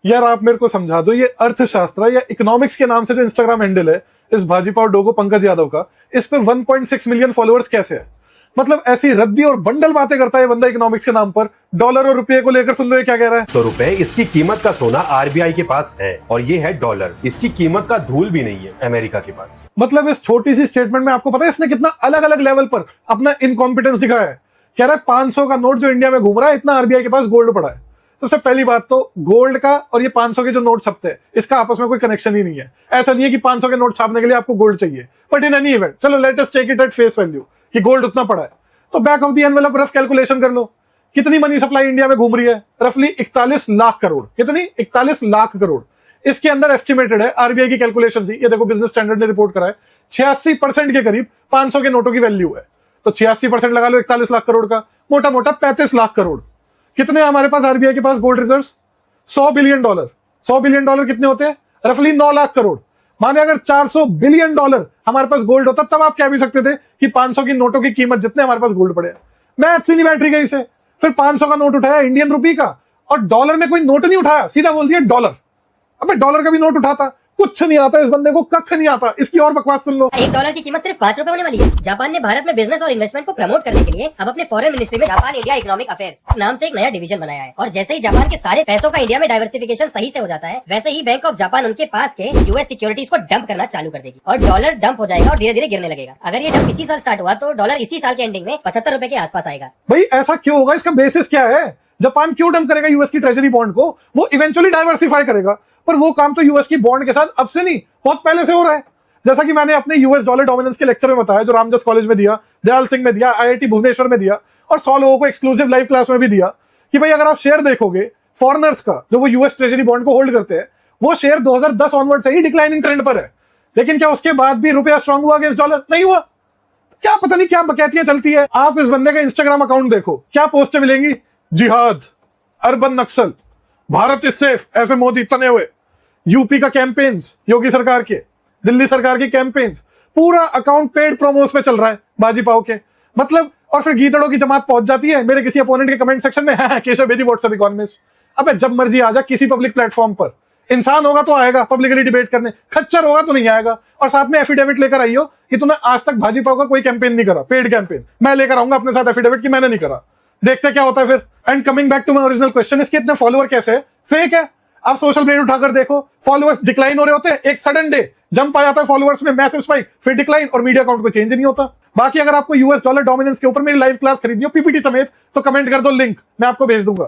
यार आप मेरे को समझा दो, ये अर्थशास्त्र या इकोनॉमिक्स के नाम से जो इंस्टाग्राम हैंडल है इस भाजी पाव डोगो पंकज यादव का, इस पे 1.6 मिलियन फॉलोअर्स कैसे है? मतलब ऐसी रद्दी और बंडल बातें करता है बंदा इकोनॉमिक्स के नाम पर। डॉलर और रुपये को लेकर सुन लो ये क्या कह रहा है। 100 रुपए इसकी कीमत का सोना आरबीआई के पास है और ये है डॉलर, इसकी कीमत का धूल भी नहीं है अमेरिका के पास। मतलब इस छोटी सी स्टेटमेंट में आपको पता है इसने कितना अलग अलग लेवल पर अपना इनकॉम्पिटेंस दिखाया है। कह रहा है 500 का नोट जो इंडिया में घूम रहा है, इतना आरबीआई के पास गोल्ड पड़ा है। तो सबसे पहली बात तो गोल्ड का और ये 500 के जो नोट छपते हैं इसका आपस में कोई कनेक्शन ही नहीं है। ऐसा नहीं है कि 500 के नोट छापने के लिए आपको गोल्ड चाहिए, बट इन एनी इवेंट चलो let us take it at face value कि गोल्ड उतना पड़ा है, तो back of the envelope rough calculation कर लो कितनी मनी सप्लाई इंडिया में घूम रही है। रफली 41 लाख करोड़। कितनी? 41 लाख करोड़। इसके अंदर एस्टिमेटेड है आरबीआई की कैलकुलेशन थी, ये देखो बिजनेस स्टैंडर्ड ने रिपोर्ट करा है, 86% के करीब 500 के नोटों की वैल्यू है। तो 86% लगा लो 41 लाख करोड़ का, मोटा मोटा 35 लाख करोड़। कितने हमारे पास आरबीआई के पास गोल्ड रिजर्व्स? $100 बिलियन। $100 बिलियन कितने होते हैं? रफली 9 लाख करोड़। माने अगर $400 बिलियन हमारे पास गोल्ड होता तब आप कह भी सकते थे कि 500 की नोटों की कीमत जितने हमारे पास गोल्ड पड़े। मैथ्स ही नहीं बैठ रही गई से। फिर 500 का नोट उठाया इंडियन रुपी का, और डॉलर में कोई नोट नहीं उठाया, सीधा बोल दिया डॉलर। अबे डॉलर का भी नोट उठाता, कुछ नहीं आता इस बंदे को, कख नहीं आता। इसकी और बकवास सुन लो। $1 की कीमत सिर्फ 5 रुपए होने वाली है। जापान ने भारत में बिजनेस और इन्वेस्टमेंट को प्रमोट करने के लिए अब अपने फॉरेन मिनिस्ट्री में जापान इंडिया इकोनॉमिक अफेयर्स नाम से एक नया डिवीजन बनाया है। और जैसे ही जापान के सारे पैसों का इंडिया में डाइवर्सिफिकेशन सही से हो जाता है, वैसे ही बैंक ऑफ जापान उनके पास के यूएस सिक्योरिटीज को डंप करना चालू कर देगी और डॉलर डंप हो जाएगा और धीरे धीरे गिरने लगेगा। अगर ये डंप इसी साल स्टार्ट हुआ तो डॉलर इसी साल के एंडिंग में 75 रुपए के आसपास आएगा। भाई ऐसा क्यों होगा? इसका बेसिस क्या है? जापान क्यों डंप करेगा यूएस की ट्रेजरी बॉन्ड को? वो इवेंचुअली डाइवर्सिफाई करेगा, पर वो काम तो यूएस की बॉन्ड के साथ अब से नहीं, बहुत पहले से हो रहा है। जैसा कि मैंने अपने यूएस डॉलर डोमिनेंस के लेक्चर में बताया, जो रामजस कॉलेज में दिया, दयाल सिंह में दिया, आईआईटी भुवनेश्वर में दिया, और 100 लोगों को एक्सक्लूसिव लाइव क्लास में भी दिया, कि भाई अगर आप शेयर देखोगे फॉरेनर्स का जो वो यूएस ट्रेजरी बॉन्ड को होल्ड करते हैं, वो शेयर 2010 ऑनवर्ड से ही डिक्लाइनिंग ट्रेंड पर है। लेकिन क्या उसके बाद भी रुपया स्ट्रांग हुआ अगेंस्ट डॉलर? नहीं हुआ। क्या पता नहीं क्या बकैतियां चलती है। आप इस बंदे का इंस्टाग्राम अकाउंट देखो, क्या पोस्टें मिलेंगी? जिहाद, urban Naxal, Bharat is safe, ऐसे मोदी तने हुए, यूपी का कैंपेन्स, योगी सरकार के, दिल्ली सरकार की कैंपेन्स, पूरा अकाउंट पेड प्रोमोस पे चल रहा है बाजी पाव के। मतलब और फिर गीदड़ों की जमात पहुंच जाती है मेरे किसी अपोनेंट के कमेंट सेक्शन में, हाँ केशव बेदी व्हाट्सएप इकोनॉमिस्ट। अबे जब मर्जी आ जा किसी पब्लिक प्लेटफॉर्म पर, इंसान होगा तो आएगा पब्लिकली डिबेट करने, खच्चर होगा तो नहीं आएगा। और साथ में एफिडेविट लेकर आइयो कि तूने आज तक भाजी पाव का कोई कैंपेन नहीं करा, पेड कैंपेन। मैं लेकर आऊंगा अपने साथ एफिडेविट कि मैंने नहीं करा, देखते क्या होता है फिर। And coming back to my original question, इसके इतने फॉलोअर कैसे है? फेक है। आप सोशल ब्लेड उठाकर देखो, फॉलोअर्स डिक्लाइन हो रहे होते हैं, एक सडन डे जंप आ जाता है फॉलोअर्स में, मैसिव स्पाइक, फिर डिक्लाइन, और मीडिया अकाउंट को चेंज नहीं होता। बाकी अगर आपको यूएस डॉलर डोमिनेंस के ऊपर मेरी लाइव क्लास खरीदनी हो पीपीटी समेत, तो कमेंट कर दो, लिंक मैं आपको भेज दूंगा।